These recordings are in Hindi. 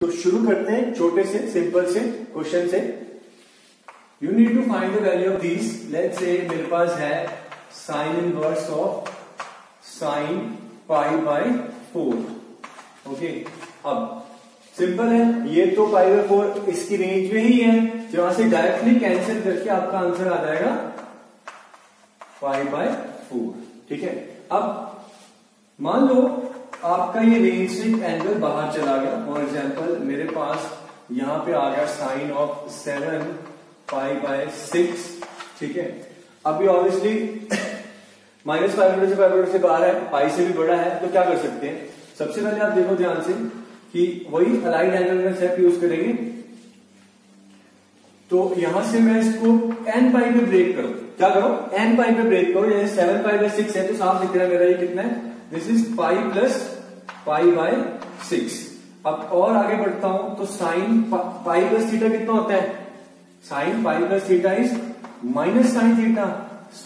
तो शुरू करते हैं छोटे से सिंपल से क्वेश्चन से। You need to find the value of this. Let's say मेरे पास है sine inverse of sine pi by 4। Okay, अब सिंपल है, ये तो पाई बाय 4 इसकी रेंज में ही है, जहां से डायरेक्टली कैंसिल करके आपका आंसर आ जाएगा पाई बाय 4। ठीक है, अब मान लो आपका ये रेंज से एंगल बाहर चला गया। फॉर एग्जाम्पल मेरे पास यहां पे आ गया साइन ऑफ 7 पाई बाय 6। ठीक है, अभी ऑब्वियसली माइनस पाई से बाहर है, पाई से भी बड़ा है, तो क्या कर सकते हैं? सबसे पहले आप देखो ध्यान से कि वही अलाइड एंगल का स्टेप यूज करेंगे। तो यहां से मैं इसको n पाई पे ब्रेक करूं, क्या करो? n पाई पे ब्रेक करो। जैसे 7 पाई बाय 6 है तो साफ दिख रहा है मेरा ये कितना है, this is pi plus pi by 6। अब और आगे बढ़ता हूं तो साइन पाई प्लस थीटा कितना होता है? Sine pi plus theta is minus sine theta.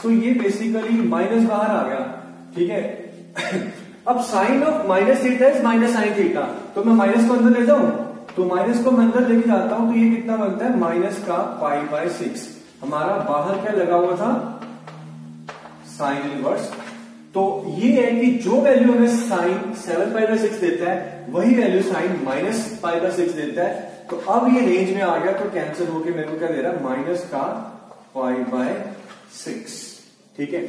तो ये बेसिकली माइनस बाहर आ गया। ठीक है, अब sine of minus theta is minus sine theta, तो मैं माइनस को अंदर ले जाऊं, तो माइनस को मैं अंदर लेके जाता हूं, तो ये कितना बनता है? माइनस का पाई बाय 6। हमारा बाहर क्या लगा हुआ था? Sine inverse. तो ये है कि जो वैल्यू हमें साइन 7 पाई बाय 6 देता है वही value sine minus pi by 6 देता है। तो अब ये रेंज में आ गया, तो कैंसिल होके मेरे को क्या दे रहा है? माइनस का पाई बाय 6। ठीक है,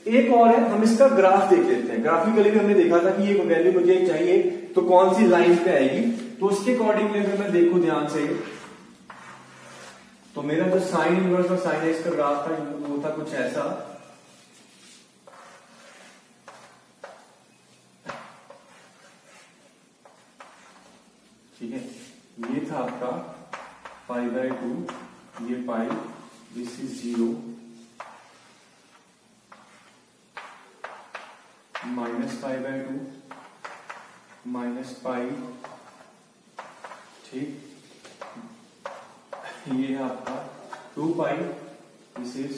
एक और है, हम इसका ग्राफ देख लेते हैं। ग्राफिकली भी हमने देखा था कि ये वैल्यू मुझे चाहिए तो कौन सी लाइन पे आएगी, तो उसके अकॉर्डिंगली अगर मैं देखूं ध्यान से, तो मेरा जो साइन इनवर्स और साइन एक्स का ग्राफ था वो था कुछ ऐसा। ठीक है, ये था आपका पाई बाय 2, ये pi, this is 0, minus pi by 2, minus pi. ठीक, ये है आपका 2 pi, this is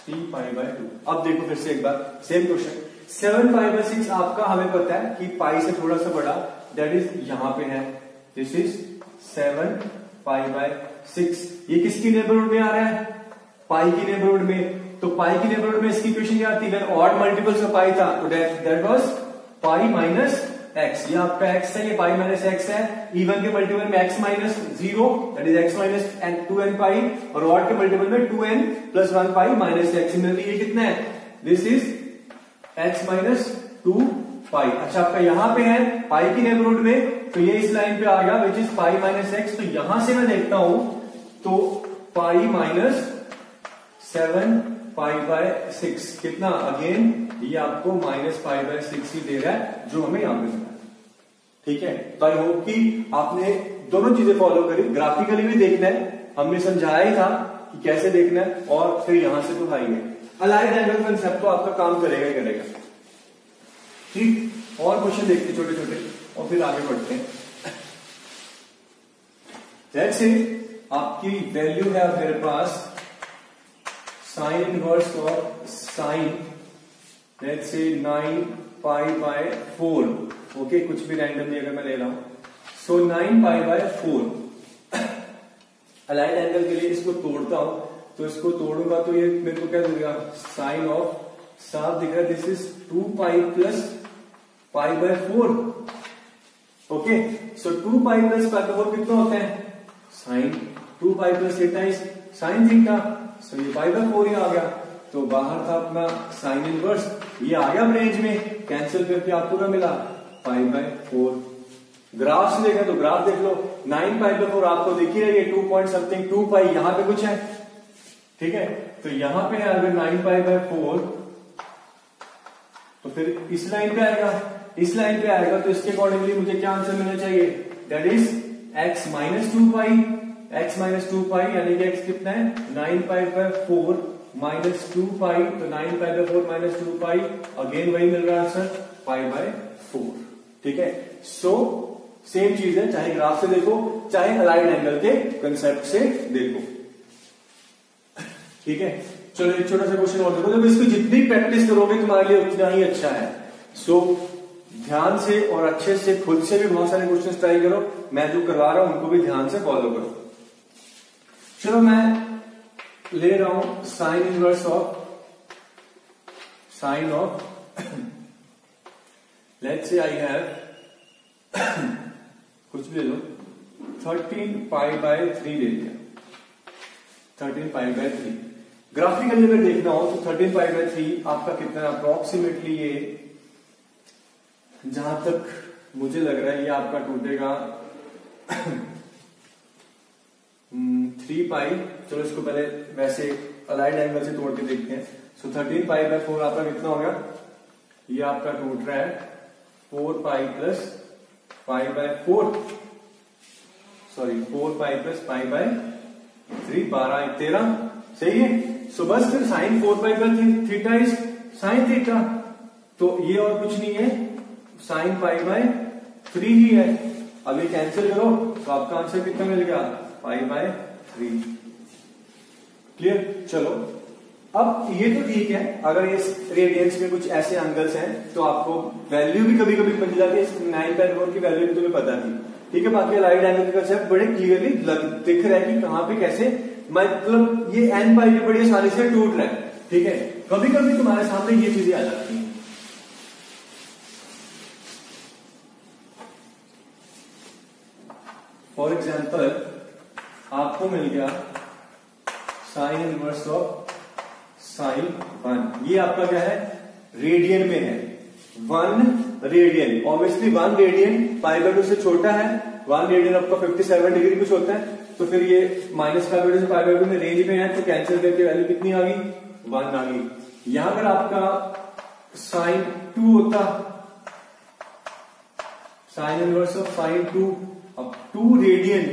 3 pi by 2। अब देखो फिर से एक बार सेम क्वेश्चन। 7 पाई बाय 6 आपका हमें पता है कि पाई से थोड़ा सा बड़ा, दैट इज यहां पे है, दिस इज 7 पाई बाय 6। ये किसकी नेबरहुड में आ रहा है? पाई की नेबरहुड में। तो पाई की नेबरहुड में इसकी इक्वेशन क्या आती है? ऑड मल्टीपल्स ऑफ पाई था तो that was pi minus x. ये आपका एक्स है, ये पाई माइनस एक्स है। इवन के मल्टीपल में x minus 0, that is x minus 2n पाई, और ऑड के मल्टीपल में 2n plus 1 pi minus x. Similarly ये कितना है? दिस इज एक्स माइनस 2 पाई। अच्छा, आपका यहां पे है पाई की नेबरहुड में, तो ये इस लाइन पे आ गया which is pi minus x. तो यहां से मैं देखता हूं तो पाई माइनस 7 पाई बाय 6 कितना? अगेन ये आपको माइनस पाई बाय 6 ही दे रहा है, जो हमें यहां पे मिला है। ठीक है, तो आई होप कि आपने दोनों चीजें फॉलो करी। ग्राफिकली भी देखना है, हमने समझाया ही था कि कैसे देखना है, और फिर यहां से तो हाई है। अलाइड एंगल कंसेप्ट तो आपका काम करेगा ही करेगा। ठीक, और क्वेश्चन देखते हैं छोटे छोटे और फिर आगे बढ़ते हैं। लेट्स से आपकी वैल्यू है मेरे पास sine inverse of sine, let's say 9 pi by 4। Okay, कुछ भी रैंडमली अगर मैं ले रहा हूं, सो 9 पाई बाय 4। अलाइड एंगल के लिए इसको तोड़ता हूं, तो इसको तोड़ूंगा तो ये मेरे को क्या देगा? साइन ऑफ, साफ दिख रहा है, this is 2 pi plus pi by 4। Okay, so 2 pi plus pi by 4 कितना होता है? Sine 2 pi plus theta is sine theta. So ये पाई बाय 4 ही आ गया। तो बाहर था अपना साइन इनवर्स, ये आ गया रेंज में, कैंसिल करके आपको क्या मिला? पाई बाय 4। ग्राफ से देखा तो ग्राफ देख लो, 9 पाई बाय 4 आपको दिख ही रही है, 2 पॉइंट समथिंग 2 पाई, यहां पे कुछ है। ठीक है, तो यहां पे है अगर 9 पाई बाय 4, तो फिर इस लाइन पे आएगा, इस लाइन पे आएगा, तो इसके अकॉर्डिंगली मुझे क्या आंसर मिलना चाहिए? That is x minus 2 pi, x minus 2 पाई, यानी कि x कितना है? 9 पाई बाय 4 माइनस 2 पाई, तो 9 पाई बाय 4 माइनस 2 पाई, अगेन वही मिल रहा है आंसर, पाई बाय 4। ठीक है, सो सेम चीज है, चाहे ग्राफ से देखो चाहे अलाइड एंगल के कंसेप्ट से देखो। ठीक है, चलो एक छोटा सा क्वेश्चन और देखो। जब इसको जितनी प्रैक्टिस करोगे तुम्हारे लिए उतना ही अच्छा है। सो ध्यान से और अच्छे से खुद से भी बहुत सारे क्वेश्चंस ट्राई करो, मैं जो करवा रहा हूं उनको भी ध्यान से फॉलो करो। चलो मैं ले रहा हूं साइन इनवर्स ऑफ लेट्स से आई हैव कुछ भी ले लो 13π/3 ले लिया, 13π/3। ग्राफिकली अगर देखना हो तो 13π/3 आपका कितना अप्रोक्सीमेटली, ये जहां तक मुझे लग रहा है ये आपका टूटेगा 3π। चलो इसको पहले वैसे अलाइड एंगल से तोड़ के देखते हैं। सो 13π/4 आपका कितना हो गया, ये आपका टूट रहा है 4π + π/4, सॉरी 4π + π/3, 12 13, सही है। सो बस फिर साइन 4π/θ इज साइन थीटा, तो ये और कुछ नहीं है, साइन π/3 ही है। अब ये कैंसिल करो तो आपका आंसर कितना मिल गया, π/3। क्लियर। चलो अब ये तो ठीक है, अगर ये रेडियंस में कुछ ऐसे एंगल्स हैं तो आपको वैल्यू भी कभी कभी मिल जाती है, 9/4 की वैल्यू भी तुम्हें पता थी, ठीक है। बाकी लाइट एंगल का कंसेप्ट बड़े क्लियरली दिख रहा है कि कहां पे कैसे, मतलब ये n π भी बड़ी आसानी से टूट रहा है, ठीक है। कभी कभी तुम्हारे सामने ये चीजें आ जाती हैं। फॉर एग्जाम्पल आपको मिल गया साइन इनवर्स ऑफ साइन 1, ये आपका क्या है, रेडियन में है, 1 रेडियन। ऑब्वियसली 1 रेडियन π/2 से छोटा है, 1 रेडियन आपका 57 डिग्री कुछ होता है, तो फिर ये -π/2 से π/2 में रेंज में है, तो कैंसिल करके वैल्यू कितनी आ गई, 1 आ गई। यहां पर आपका साइन 2 होता, साइन इनवर्स ऑफ साइन 2, अब 2 रेडियन,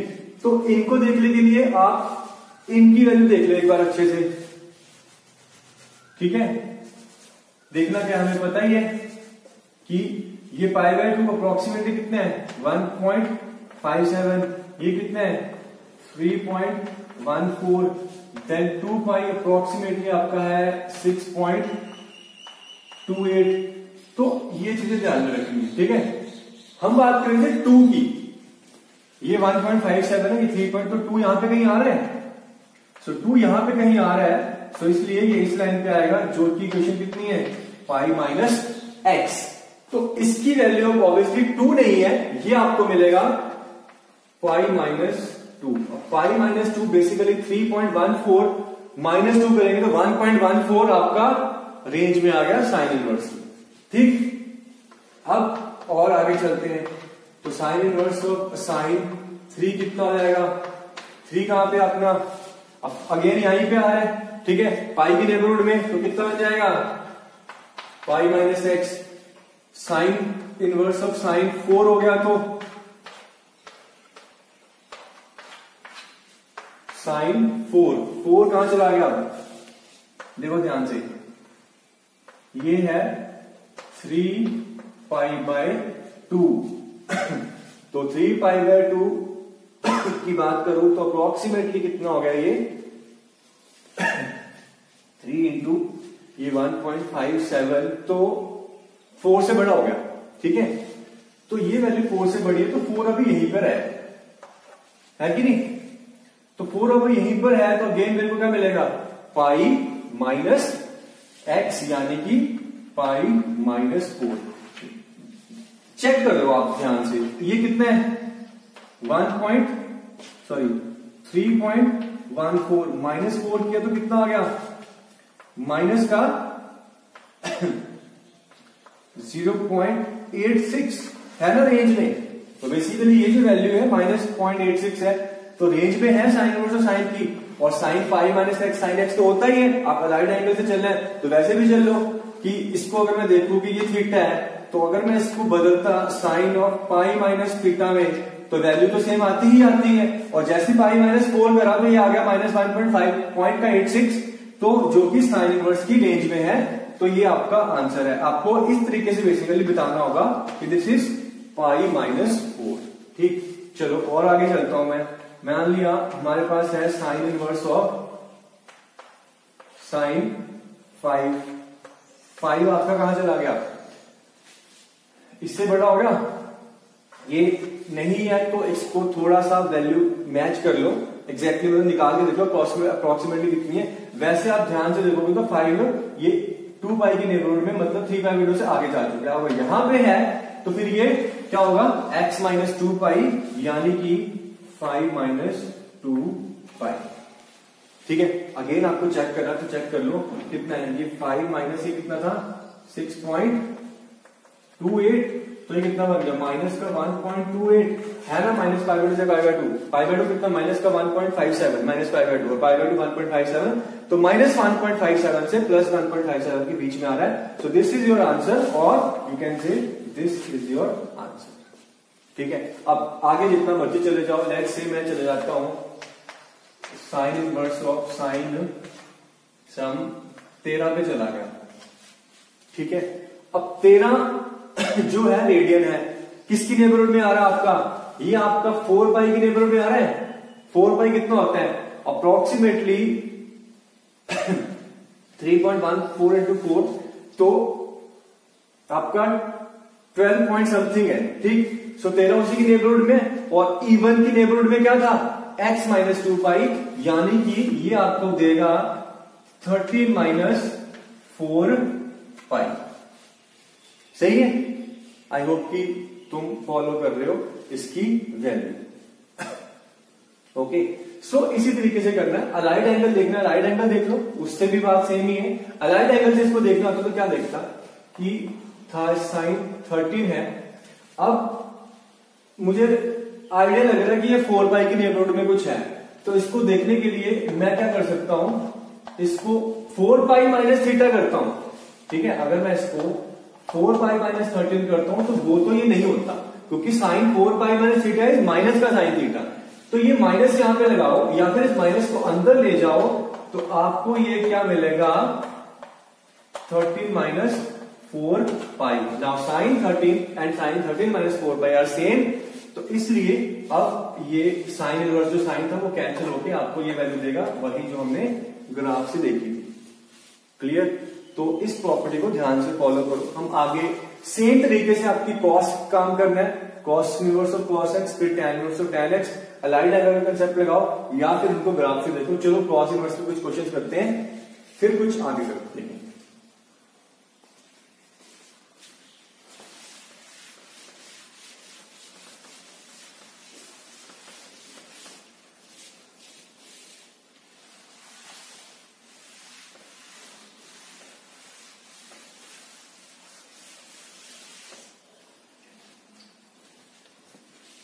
तो इनको देखने के लिए आप इनकी वैल्यू देख लो एक बार अच्छे से, ठीक है। देखना क्या हमें पता ही है कि ये π/2 अप्रोक्सीमेटली कितने हैं, 1.57, ये कितने हैं 3.14, देन 2π अप्रोक्सीमेटली आपका है 6.28, तो ये चीजें ध्यान में रखनी है, ठीक है। हम बात करेंगे 2 की, ये 1.57 है, ये 3. तो 2 यहां पे कहीं आ रहा है, सो 2 यहां पे कहीं आ रहा है, तो इसलिए ये इस लाइन पे आएगा, जो की इक्वेशन कितनी है, π - x। तो इसकी वैल्यू ऑब्वियसली 2 नहीं है, ये आपको मिलेगा π - 2। π - 2 बेसिकली 3.14 -2 करेंगे तो 1.14 आपका रेंज में आ गया साइन इनवर्स, ठीक। अब और आगे चलते हैं, तो साइन इनवर्स ऑफ साइन 3 कितना हो जाएगा, 3 कहां पे अपना, अब अगेन यहीं पे आ रहा है, ठीक है, पाई की नेबरहुड में, तो कितना बन जाएगा π - x। Sign inverse of sign 4 हो गया, तो साइन 4 कहां चला गया, देखो ध्यान से, ये है 3π/2 तो 3π/2 की बात करूं तो अप्रोक्सीमेटली कितना हो गया, ये 3 इंटू ये 1.57, तो 4 से बड़ा हो गया, ठीक है। तो ये वैल्यू 4 से बड़ी है, तो 4 अभी यहीं पर है कि नहीं, तो 4 अभी यहीं पर है, तो अगेन मेरे को क्या मिलेगा, π - x, यानी कि π - 4। चेक कर लो आप ध्यान से, ये कितना है 3.14 -4 किया तो कितना आ गया, माइनस का 0.86 है ना रेंज में, तो बेसिकली ये जो वैल्यू है -0.86 है, तो रेंज में है साइन इनवर्स और साइन की, और साइन π - x साइन x तो होता ही है। आप अलाइड एंगल से चल रहे हैं तो वैसे भी चल लो कि इसको अगर मैं देखूं कि ये थीटा है, तो अगर मैं इसको बदलता साइन ऑफ π - थीटा में, तो वैल्यू तो सेम आती ही आती है, और जैसे π - 4 करा तो ये आ गया -1.5 तो जो कि साइन इनवर्स की रेंज में है, तो ये आपका आंसर है। आपको इस तरीके से बेसिकली बताना होगा कि दिस इज π - 4, ठीक। चलो और आगे चलता हूं मैं, मान लिया हमारे पास है साइन इनवर्स ऑफ साइन 5 आपका कहां चला गया, इससे बड़ा होगा, ये नहीं है तो इसको थोड़ा सा वैल्यू मैच कर लो, एग्जैक्टली मतलब निकाल के देख लो अप्रोक्सीमेटली कितनी है। वैसे आप ध्यान से देखोगे तो 5 ये 2 पाई के नेबरहुड में मतलब 3 पाई विंडो से आगे जा चुका है। यहां पे है तो फिर ये क्या होगा, x माइनस 2 पाई यानी कि 5 माइनस 2 पाई। ठीक है, अगेन आपको चेक करना तो चेक कर लो कितना है, ये 5 माइनस ये कितना था 6.28, तो ये कितना बन गया माइनस का 1.28 है ना, minus pi by 2 pi by 2 कितना माइनस का 1.57 minus pi by 2 pi by 2 1.57, तो माइनस 1.57 से प्लस 1.57 के बीच में आ रहा है। So this is your answer और you can say this is your answer. ठीक है, अब आगे जितना मर्जी चले जाओ, लेट्स से मैं चले जाता हूं sine inverse of sine some 13 पे चला गया। ठीक है, अब 13 जो है रेडियन है, किसकी नेबरहुड में आ रहा है आपका, ये आपका 4 पाई के नेबरहुड में आ रहा है। 4 पाई कितना होता है अप्रोक्सीमेटली 3.14 into 4, तो आपका 12 पॉइंट समथिंग है। ठीक, सो 13 उसी की नेबरहुड में, और इवन की नेबरहुड में क्या था x माइनस 2 पाई, यानी कि ये आपको देगा 13 माइनस 4 पाई। सही है, आई होप कि तुम फॉलो कर रहे हो इसकी वैल्यू। ओके, सो इसी तरीके से करना है। अलाइड एंगल देखना है, राइट एंगल देख लो, उससे भी बात सेम ही है। अलाइड एंगल से इसको देखना होता तो क्या देखता कि था साइन 13 है। अब मुझे आइडिया लग रहा है कि ये 4 पाई की नेबरहुड में कुछ है, तो इसको देखने के लिए मैं क्या कर सकता हूं, इसको 4 पाई माइनस थीटा करता हूं। ठीक है, अगर मैं इसको 4 पाई माइनस 13 करता हूं तो वो तो ये नहीं होता, क्योंकि sine 4 pi minus theta is minus का साइन थीटा, तो ये माइनस यहां पे लगाओ या फिर इस माइनस को अंदर ले जाओ तो आपको ये क्या मिलेगा 13 minus 4 pi. Now sine 13 and sine 13 minus 4 pi are same, तो इसलिए अब ये साइन इनवर्स जो साइन था वो कैंसिल होके आपको ये वैल्यू देगा, वही जो हमने ग्राफ से देखी थी। क्लियर, तो इस प्रॉपर्टी को ध्यान से फॉलो करो। हम आगे सेम तरीके से आपकी कॉस काम करना है, cos inverse of cos x, फिर tan inverse of tan x, allied angle का कंसेप्ट लगाओ या फिर उनको ग्राफ से देखो। चलो कॉस इनवर्स पे कुछ क्वेश्चन करते हैं, फिर कुछ आगे करते हैं।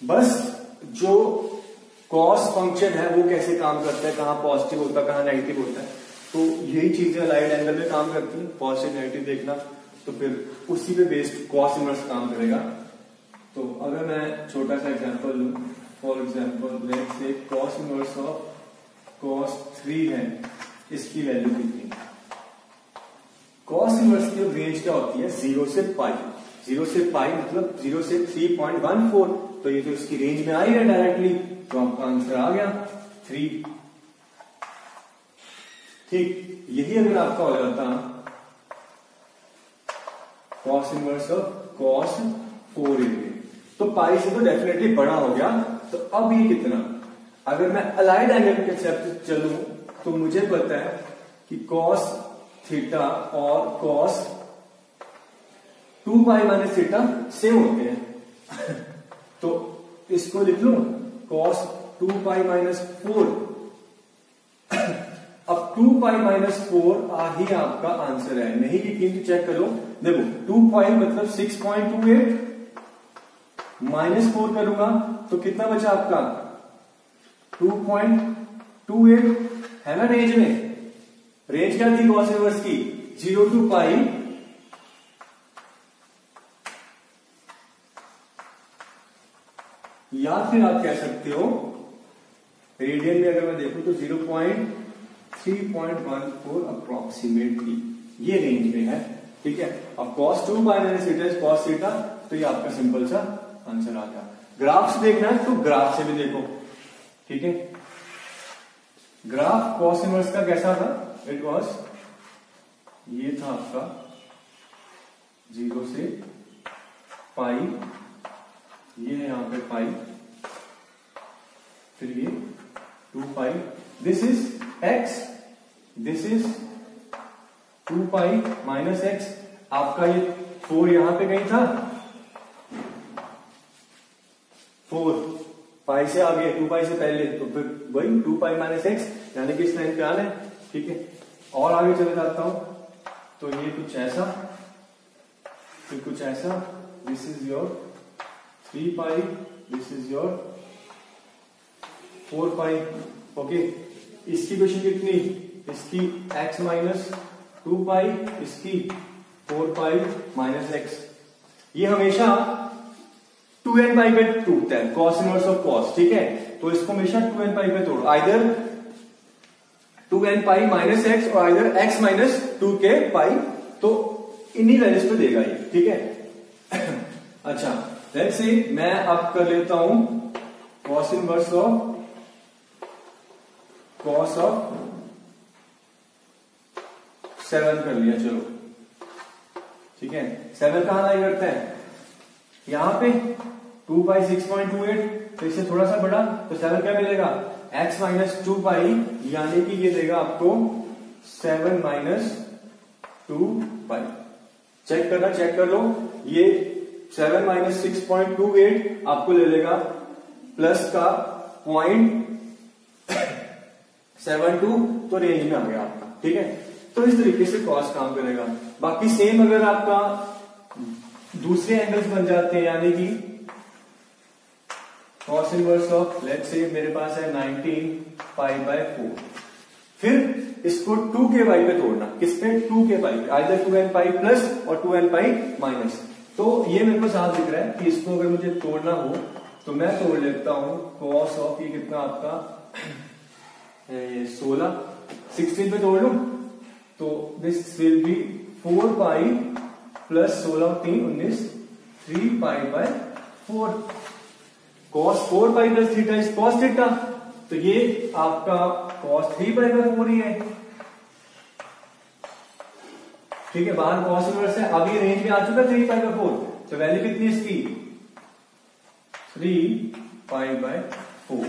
बस जो कॉस फंक्शन है वो कैसे काम करता है, कहां पॉजिटिव होता है कहां नेगेटिव होता है, तो यही चीजें अलाइड एंगल में काम करती है। पॉजिटिव नेगेटिव देखना, तो फिर उसी पे बेस्ड कॉस इनवर्स काम करेगा। तो अगर मैं छोटा सा एग्जांपल लूं, for example let's say cos inverse of cos 3 है, इसकी वैल्यू कितनी है। कॉस इनवर्स की रेंज क्या होती है 0 से पाई, 0 से पाई मतलब 0 से 3.14, तो ये तो इसकी रेंज में आ ही है डायरेक्टली, तो आपका आंसर आ गया 3। ठीक, यही अगर आपका हो जाता कॉस इनवर्स ऑफ कॉस 4 तो पाई से तो डेफिनेटली बड़ा हो गया। तो अब ये कितना, अगर मैं अलाइड एंगल के कंसेप्ट चलूं तो मुझे पता है कि कॉस थीटा और cos 2 pi minus theta same होते हैं तो इसको लिख लूं कॉस 2 पाई माइनस 4। अब 2 पाई माइनस 4 ही आपका आंसर है, नहीं यकीन तो चेक करो। देखो 2 पाई मतलब 6.28 माइनस 4 करूंगा तो कितना बचा आपका 2.28 है ना रेंज में। रेंज क्या थी कॉस इनवर्स की 0 टू पाई, या फिर आप कह सकते हो रेडियन में अगर मैं देखूं तो 0.3.14 अप्रोक्सीमेटली ये रेंज में है। ठीक है, अब cos 2 minus theta cos theta, तो ये आपका सिंपल सा आंसर आ गया। ग्राफ से देखना है तो ग्राफ से भी देखो। ठीक है, ग्राफ cos इनवर्स का कैसा था, इट वॉज ये था आपका 0 से पाई, ये है यहाँ पे पाई, फिर ये 2 pi, this is x, this is 2 pi minus x। आपका ये 4 यहां पे कहीं था, 4 पाई से आगे 2 पाई से पहले, तो फिर वही 2 पाई माइनस x, यानी कि इस लाइन पे आना है। ठीक है, और आगे चले जाता हूं, तो ये कुछ ऐसा, फिर कुछ ऐसा, this is your 3 pi, this is your 4 pi. Okay, इसकी क्वेश्चन कितनी, इसकी x माइनस 2 पाई, इसकी 4 पाई माइनस x। ये हमेशा 2n पाई पे टूटता है, cos इनवर्स ऑफ cos। ठीक है, तो इसको हमेशा 2n पाई पे तोड़ो, आइदर 2n पाई माइनस x और आइदर x माइनस 2k पाई, तो इन्हीं वैल्यूज पे देगा ये। ठीक है अच्छा, लेट्स सी मैं अब कर लेता हूं cos inverse of cos of 7 कर लिया, चलो ठीक है। 7 कहां लाई करते हैं, यहां पे 2 पाई 6.28, तो इससे थोड़ा सा बड़ा, तो 7 क्या मिलेगा, x माइनस 2 पाई, यानी कि ये देगा आपको 7 माइनस 2 पाई। चेक करना, चेक कर लो, ये 7 माइनस 6.28 आपको ले लेगा प्लस का 0.72, तो रेंज में आ गया आपका। ठीक है, तो इस तरीके से कॉस काम करेगा। बाकी सेम अगर आपका दूसरे एंगल्स बन जाते हैं, यानी कि cos inverse of, let's say मेरे पास है 19 पाई बाय 4, फिर इसको 2k पाई पे तोड़ना, किस पे, 2k पाई पे, आइदर 2n पाई प्लस और 2n पाई माइनस। तो ये मेरे को साफ दिख रहा है कि इसको अगर मुझे तोड़ना हो तो मैं तोड़ लेता हूं कॉस ऑफ, ये कितना आपका 16, 16 पे तोड़ लू, तो this will be 4 pi plus 16 3 19, 3 pi by 4। cos 4 pi plus theta is cos theta, तो ये आपका cos 3 पाई बाय 4 ही है। ठीक है, बाहर cos इनवर्स है, अब ये रेंज में आ चुका 3 पाई बाय 4, तो वैल्यू कितनी इसकी 3 पाई बाय 4।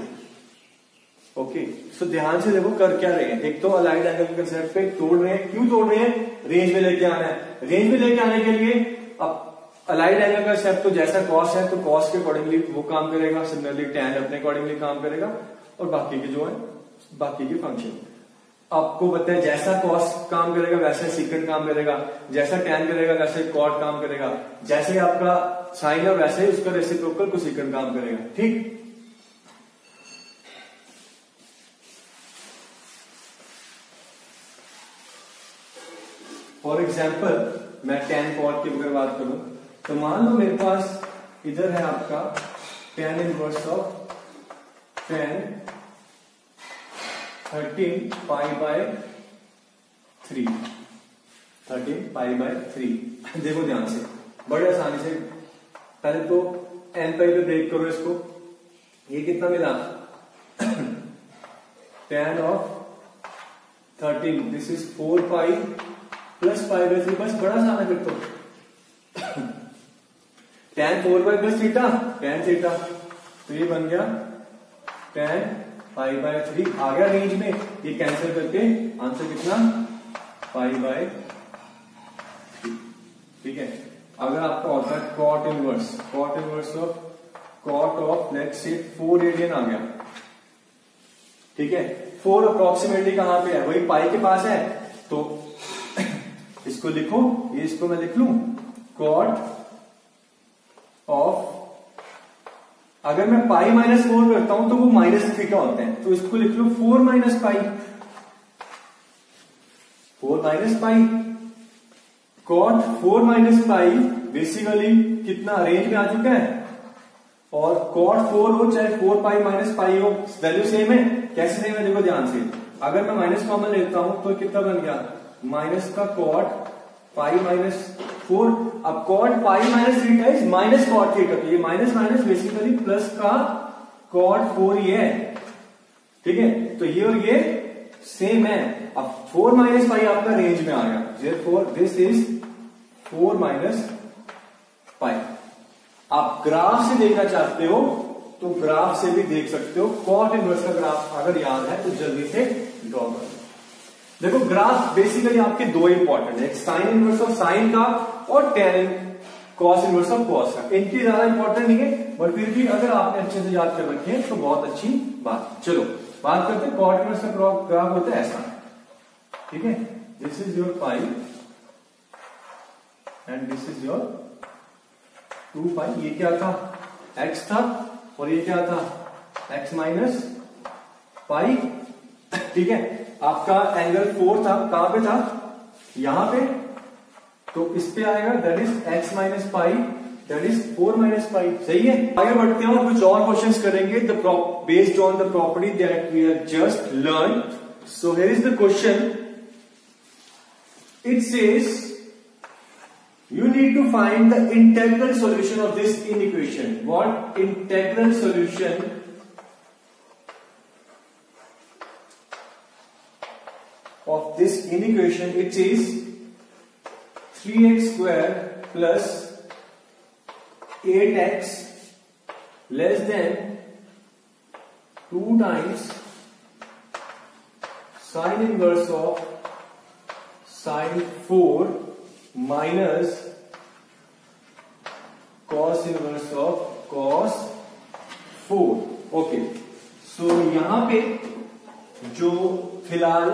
ओके, सो ध्यान से देखो कर क्या रहे हैं, एक तो अलाइड एंगल के कंसेप्ट पे तोड़ रहे हैं, क्यों तोड़ रहे हैं, रेंज में लेके आना है। रेंज में लेके आने के लिए अब अलाइड एंगल का कंसेप्ट तो जैसा कॉस है, तो कॉस के अकॉर्डिंगली वो काम करेगा, सिमिलरली टैन अपने अकॉर्डिंगली काम करेगा, और बाकी के जो है बाकी के फंक्शन आपको पता है, जैसा कॉस काम करेगा वैसे सीकेंट काम करेगा, जैसा टैन करेगा वैसे कॉट काम करेगा, जैसे आपका साइन है वैसे ही उसका रेसिप्रोकल कोसेकेंट काम करेगा। ठीक, फॉर एग्जाम्पल मैं टैन कॉट की अगर बात करूं, तो मान लो मेरे पास इधर है आपका tan inverse of tan 13 pi by 3, 13 pi by 3। देखो ध्यान से, बड़े आसानी से, पहले तो एन पाई पे ब्रेक करो इसको, ये कितना मिला tan of 13, this is 4 pi plus pi bye 3, बस बड़ा सा फिर तो टैन 4 पाई प्लस थीटा, टैन थीटा, तो ये बन गया टैन पाई बाय 3, आ गया रेंज में, ये कैंसिल करके आंसर कितना पाई बाय 3। ठीक है, अगर आपका होता है cot inverse of cot of let's say 4 radian आ गया। ठीक है, 4 अप्रोक्सीमेटली कहां पे है, वही पाई के पास है, तो इसको लिखो, ये इसको मैं लिख लू कॉट ऑफ, अगर मैं पाई माइनस 4 करता हूं तो वो माइनस थीटा होते हैं, तो इसको लिख लो 4 minus pi, 4 minus pi, cot 4 minus pi basically कितना रेंज में आ चुका है, और कॉट 4 हो चाहे 4 पाई माइनस पाई हो, वैल्यू सेम है। कैसे सेम है, देखो ध्यान से, अगर मैं माइनस कॉमन लेता हूं तो कितना बन गया, माइनस का कॉट पाई माइनस 4, अब cot pi minus theta is minus cot theta, तो ये माइनस माइनस बेसिकली प्लस का कॉट 4 ये है। ठीक है, तो ये और ये सेम है। अब 4 माइनस पाई आपका रेंज में आ गया, therefore दिस इज 4 माइनस पाई। आप ग्राफ से देखना चाहते हो तो ग्राफ से भी देख सकते हो। कॉट इनवर्स का ग्राफ अगर याद है तो जल्दी से ड्रॉ कर। देखो ग्राफ बेसिकली आपके दो इंपॉर्टेंट है, एक साइन इनवर्स ऑफ साइन का और ten cos inverse of cos का। इनकी ज्यादा इंपॉर्टेंट नहीं है, बट फिर भी अगर आपने अच्छे से याद कर रखे हैं तो बहुत अच्छी बात। चलो बात करते हैं कॉट इनवर्स का ग्राफ होता है ऐसा, ठीक है। This is your pi and this is your 2 पाई। ये क्या था, x था, और ये क्या था, x माइनस पाई, ठीक है। आपका एंगल 4 था, कहां पे था, यहां पे, तो इस पे आएगा that is x minus pi, that is 4 minus पाई। सही है। आगे बढ़ते हैं और कुछ और क्वेश्चंस करेंगे based on the property that we have just learn. So here is the question, it says you need to find the integral solution of this inequation. What integral solution of this inequation? It is 3x square plus 8x less than 2 times sine inverse of sine 4 minus cos inverse of cos 4। Okay, so यहां पे जो फिलहाल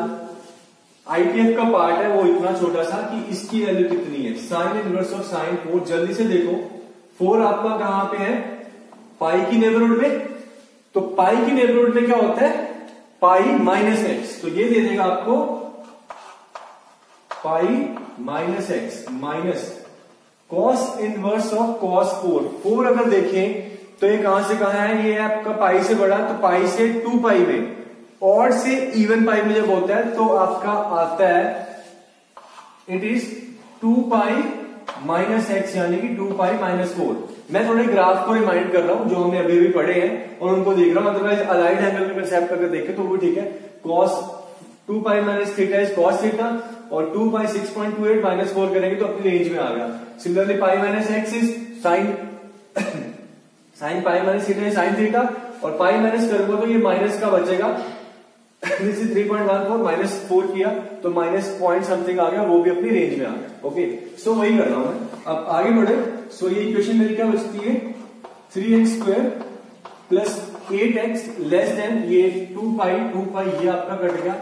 आईटीएफ का पार्ट है वो इतना छोटा सा कि इसकी वैल्यू कितनी है, साइन इनवर्स ऑफ साइन 4। जल्दी से देखो 4 आपका कहां पे है, पाई की नेबरहुड में। तो पाई की नेबरहुड में क्या होता है, पाई माइनस एक्स। तो ये दे देगा आपको pi minus x minus cos inverse of cos 4। अगर देखें तो ये कहां से कहां है, ये आपका पाई से बड़ा, तो पाई से 2 पाई में, और से इवन पाई में जब होता है तो आपका आता है it is 2 pi minus x, यानी कि 2 पाई माइनस 4। मैं थोड़े ग्राफ को रिमाइंड कर रहा हूं जो हमने अभी भी पढ़े हैं और उनको देख रहा हूं। अदरवाइज अलाइड एंगल के कंसेप्ट अगर देखें तो वो ठीक है। Cos 2 pi minus theta is cos theta, और 2 पाई 6.28 माइनस 4 करेंगे तो अपनी रेंज में आ गया। Similarly pi minus x is sine sine pi minus theta is sine theta, और पाई माइनस करूंगा तो ये माइनस का बचेगा। दिस इज 3.14 माइनस 4 किया तो माइनस पॉइंट समथिंग आ गया, वो भी अपनी रेंज में आ गया। ओके, सो वही कर रहा हूं मैं। अब आगे बढ़े। सो ये इक्वेशन मेरी क्या बचती है, 3x square plus 8x less than ये 2 पाई ये आपका कट गया,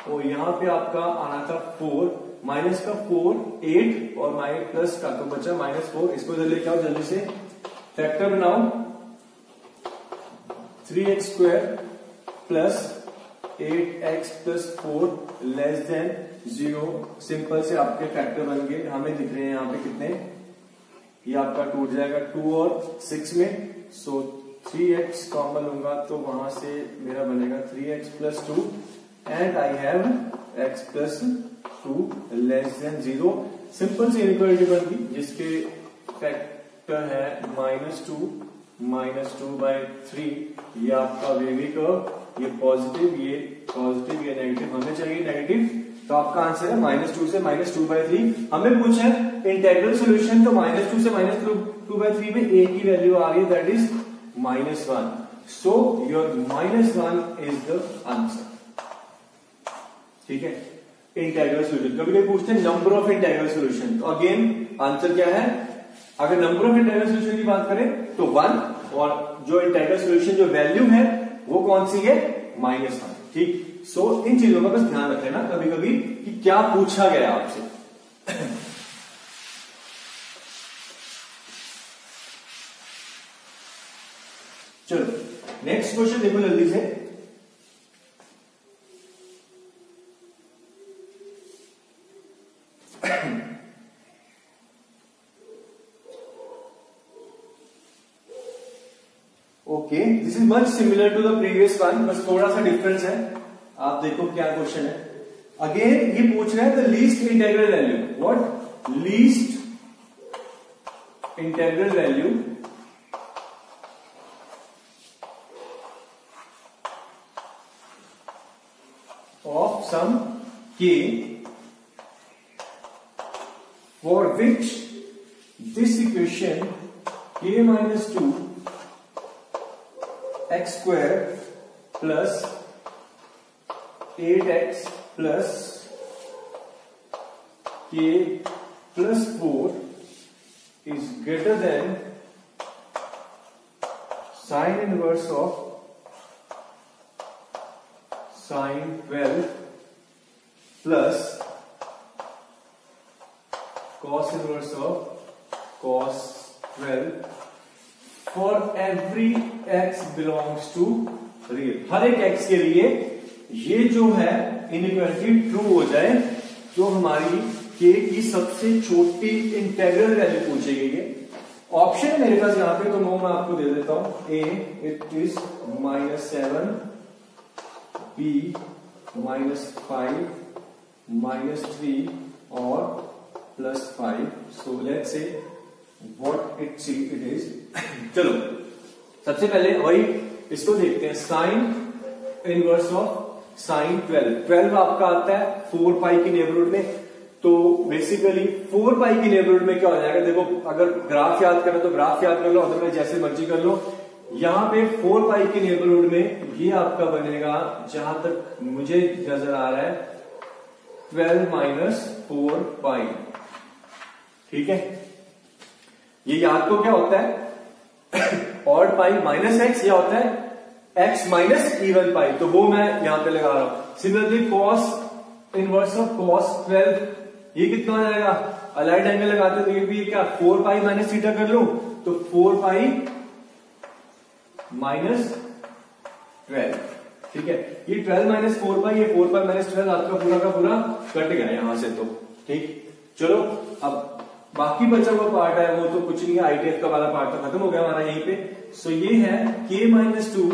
और यहां पे आपका आना था 4 माइनस का 4 8 और माइनस प्लस का तो बचा माइनस 4। इसको इधर लेके आओ, जल्दी से फैक्टर बनाओ। 3x square plus 8x plus 4 less than 0। Simple से आपके फैक्टर बन गए, हमें दिख रहे हैं यहाँ पे कितने, ये आपका टूट जाएगा 2 और 6 में। सो 3x कॉमन लूंगा तो वहां से मेरा बनेगा 3x plus 2 and I have x plus 2 less than 0। Simple C inequality बन गई जिसके फैक्टर है -2/3। ये आपका वेवी कर्व, ये पॉजिटिव, ये पॉजिटिव, ये नेगेटिव, हमें चाहिए नेगेटिव, तो आपका आंसर है -2 से -2/3। हमें पूछा है इंटेग्रल सॉल्यूशन, तो -2 से -2/3 में a की वैल्यू आ रही है, that is -1। So your -1 is the answer, ठीक है। इंटेग्रल सॉल्यूशन कभी कभी पूछते हैं नंबर ऑफ इंटेग्रल सॉल्यूशन, तो अगेन आंसर क्या है, अगर नंबर ऑफ इंटेग्रल सॉल्यूशन की बात करें तो 1, और जो इंटेग्रल सॉल्यूशन जो वैल्यू है वो कौन सी है, -1, ठीक। सो इन चीजों का बस ध्यान रख लेना कभी कभी कि क्या पूछा गया आपसे। चलो नेक्स्ट क्वेश्चन देखो जल्दी से। Okay, this is much similar to the previous one, बस थोड़ा सा डिफरेंस है। आप देखो क्या क्वेश्चन है। अगेन ये पूछ रहे हैं the least integral value, what, least integral value of some k for which this equation k minus 2 x square plus 8x plus k plus 4 is greater than sin inverse of sin 12 plus cos inverse of cos 12 for every x belongs to real. हर एक x के लिए ये जो है इनइक्वालिटी ट्रू हो जाए तो हमारी k की सबसे छोटी इंटीग्रल वैल्यू पूछी गई है। ऑप्शन है मेरे पास यहां पे, तो नो मैं आपको दे देता हूं। a इट इज -7, b -5, -3 और +5। So let's say what it is. चलो सबसे पहले वही इसको देखते हैं, साइन इनवर्स ऑफ साइन 12 आपका आता है 4 पाई की नेबरहुड में। तो बेसिकली 4 पाई की नेबरहुड में क्या हो जाएगा, देखो अगर ग्राफ याद करना तो ग्राफ याद कर लो, अदरवाइज जैसे मर्जी कर लो। यहां पे 4 पाई की नेबरहुड में ये आपका बनेगा, जहां तक मुझे नजर आ रहा है 12 माइनस 4 पाई। ठीक है, ये याद को क्या होता है ऑड पाई माइनस एक्स, या होता है एक्स माइनस इवन पाई, तो वो मैं यहां पे लगा रहा हूं। Similarly cos inverse of cos 12, ये कितना हो जाएगा, अलाइड एंगल लगाते तो ये भी क्या 4 पाई माइनस थीटा कर लूं तो 4 पाई माइनस 12। ठीक है, ये 12 माइनस 4 पाई, ये 4 पाई माइनस 12 आपका पूरा का पूरा कट गया यहां से। तो ठीक, चलो अब बाकी बचा हुआ पार्ट है वो तो कुछ नहीं है, आईटीएफ का वाला पार्ट तो खत्म हो गया हमारा यहीं पे। सो ये है k minus 2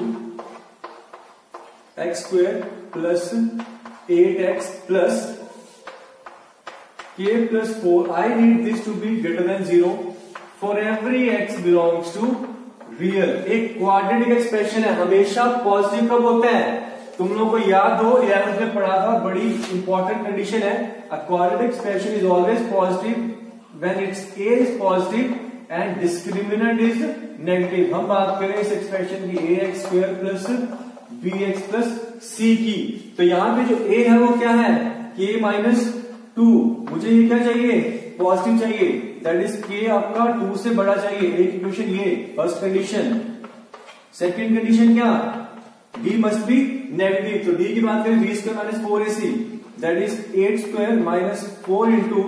x square plus 8x plus k plus 4। I need this to be greater than 0 for every x belongs to real. एक क्वाड्रेटिक एक्सप्रेशन है, हमेशा पॉजिटिव कब होता है, तुम लोगों को याद हो 11th में पढ़ा था, बड़ी इंपॉर्टेंट कंडीशन है। A quadratic expression is always positive when its a is positive and discriminant is negative। हम बात करें इस एक्सप्रेशन की ax square plus bx plus c की, तो यहां पे जो a है वो क्या है k माइनस 2। मुझे ये क्या चाहिए, पॉजिटिव चाहिए, दैट इज k आपका 2 से बड़ा चाहिए। एक इक्वेशन ये फर्स्ट कंडीशन। सेकंड कंडीशन क्या, d मस्ट बी नेगेटिव, तो d की बात करें b square minus 4ac, that is 8 square minus 4 into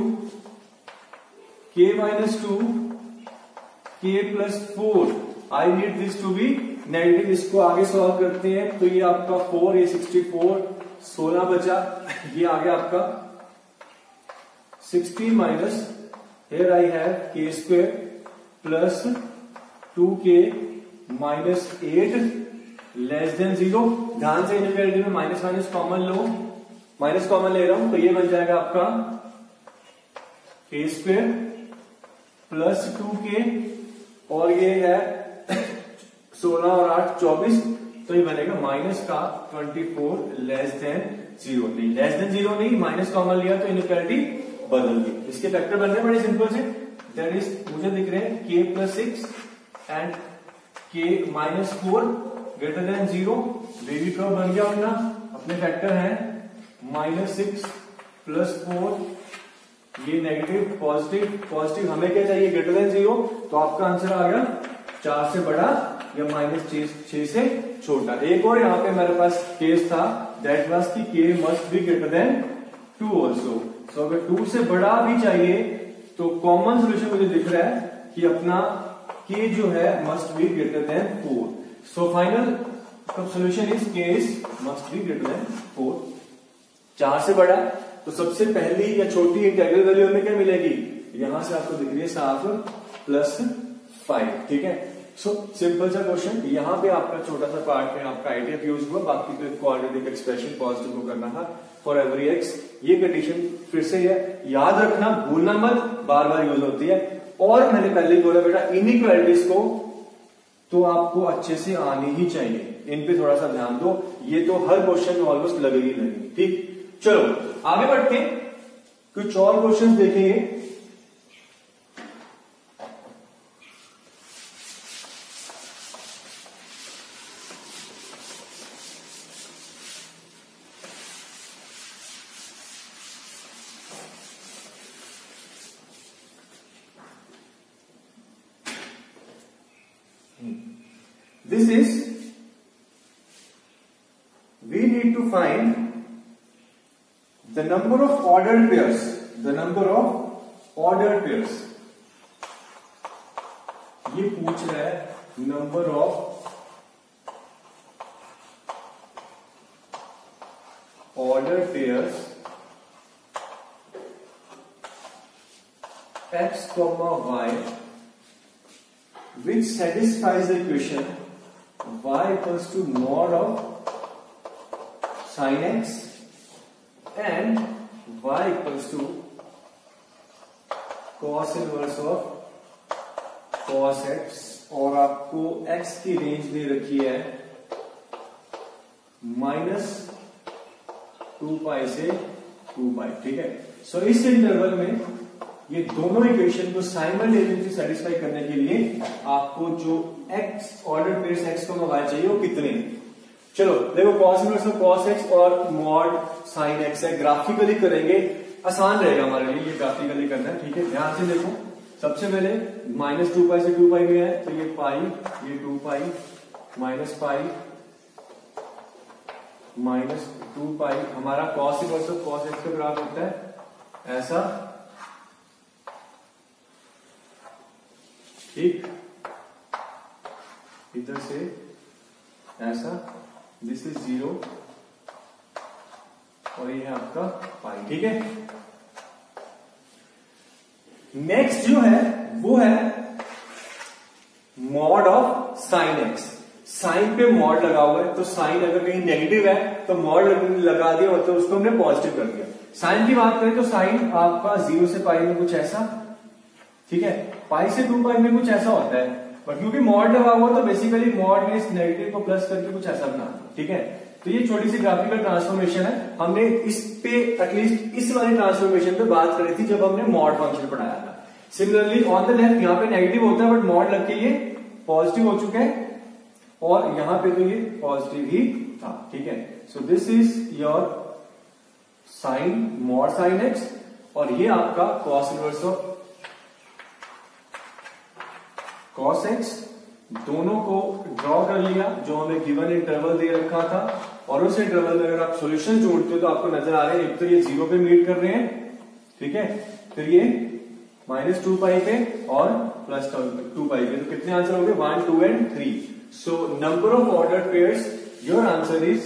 k minus 2 k plus 4। I need this to be negative. इसको आगे सॉल्व करते हैं तो ये आपका 4, ये 64, 16 बचा, ये आ गया आपका 16 minus here I have k square plus 2k minus 8 less than 0। ध्यान से इनइक्वालिटी में माइनस माइनस कॉमन लो, माइनस कॉमन ले रहा हूं तो ये बन जाएगा आपका k स्क्वायर प्लस 2k और ये है 16 और 8 24, तो ये बनेगा माइनस का 24 लेस देन 0। नहीं लेस देन 0 नहीं, माइनस कॉमन लिया तो इनइक्वालिटी बदल गई। इसके फैक्टर बन रहे बड़े सिंपल से, दैट इज मुझे दिख रहे हैं k plus 6 and k minus 4 greater than 0। Baby curve बन गया अपना, अपने फैक्टर है -6 प्लस 4, ये नेगेटिव पॉजिटिव, पॉजिटिव हमें क्या चाहिए ग्रेटर देन 0, तो आपका आंसर आ गया 4 से बड़ा या -6 से छोटा। एक और यहाँ पे मेरे पास केस था, दैट वाज कि k must be greater than 2 also. सो अगर 2 से बड़ा भी चाहिए तो कॉमन सोल्यूशन मुझे दिख रहा है कि अपना k जो है must be greater then 4। So final solution is k must be greater then 4। 4 से बड़ा तो सबसे पहली या छोटी इंटीग्रल वैल्यू हमें क्या मिलेगी, यहां से आपको दिख रही है साफ +5। ठीक है, सो सिंपल सा क्वेश्चन। यहां पे आपका छोटा सा पार्ट में आपका आइडिया यूज हुआ, बाकी तो क्वाड्रेटिक एक्सप्रेशन पॉजिटिव को करना था फॉर एवरी एक्स। ये कंडीशन फिर से है, याद रखना, भूलना मत, बार बार यूज होती है। और मैंने पहले बोला बेटा इनइक्वालिटीज को तो आपको अच्छे से आनी ही चाहिए, इन पे थोड़ा सा ध्यान दो, ये तो हर क्वेश्चन में ऑलमोस्ट लगेगी लगेगी। ठीक, चलो आगे बढ़ते हैं, कुछ और क्वेश्चंस देखेंगे। This is, we need to find the number of ordered pairs, the number of ordered pairs. ये पूछ रहा है number of ordered pairs x, y which satisfies the equation y equals to mod of sin x and y equals to cos inverse of cos x, और आपको x की रेंज दे रखी है -2π से 2π, ठीक है। सो इस इंटरवल में ये दोनों इक्वेशन को साइमल्टेनियसली सेटिस्फाई करने के लिए आपको जो x ऑर्डर पेयर्स x को y चाहिए वो कितने, चलो देखो cos inverse of cos x और mod sin x है, ग्राफिकली करेंगे, आसान रहेगा हमारे लिए ये ग्राफिकली करना है, ठीक है। ध्यान से देखो, सबसे पहले -2π से 2π में है तो ये पाई, ये 2π -2π, हमारा cos inverse of cos x का ग्राफ होता है ऐसा, ठीक, इधर से ऐसा, दिस इज 0 और ये है आपका पाई, ठीक है। नेक्स्ट जो है वो है mod of sine x. Sine पे मॉड लगा हुआ है तो साइन अगर कहीं नेगेटिव है तो मॉड लगा दिया और तो उसको हमने पॉजिटिव कर दिया। साइन की बात करें तो साइन आपका 0 से पाई में कुछ ऐसा, ठीक है, पाई से 2π में कुछ ऐसा होता है, पर क्योंकि मॉड लगा हुआ तो बेसिकली मॉड में इस नेगेटिव को प्लस करके कुछ ऐसा बना, ठीक है। तो ये छोटी सी ग्राफिकल ट्रांसफॉर्मेशन है, हमने इस पे एटलीस्ट इस वाली ट्रांसफॉर्मेशन पे बात करी थी जब हमने मॉड फंक्शन पढ़ाया था। सिमिलरली ऑन द लेफ्ट यहाँ पे नेगेटिव होता है बट मॉड लग के ये पॉजिटिव हो चुका है और यहाँ पे तो ये पॉजिटिव ही था, ठीक है। So this is your sine, mod sine x, और ये आपका cos inverse of cos x, दोनों को ड्रॉ कर लिया जो हमें गिवन इंटरवल दे रखा था, और उस इंटरवल में अगर आप सॉल्यूशन जोड़ते हो तो आपको नजर आ रहे हैं एक तो ये 0 पे मीट कर रहे हैं, ठीक है, फिर ये -2π पे और +2π पे, तो कितने आंसर हो गए 1, 2 and 3। So number of ordered pairs, your answer is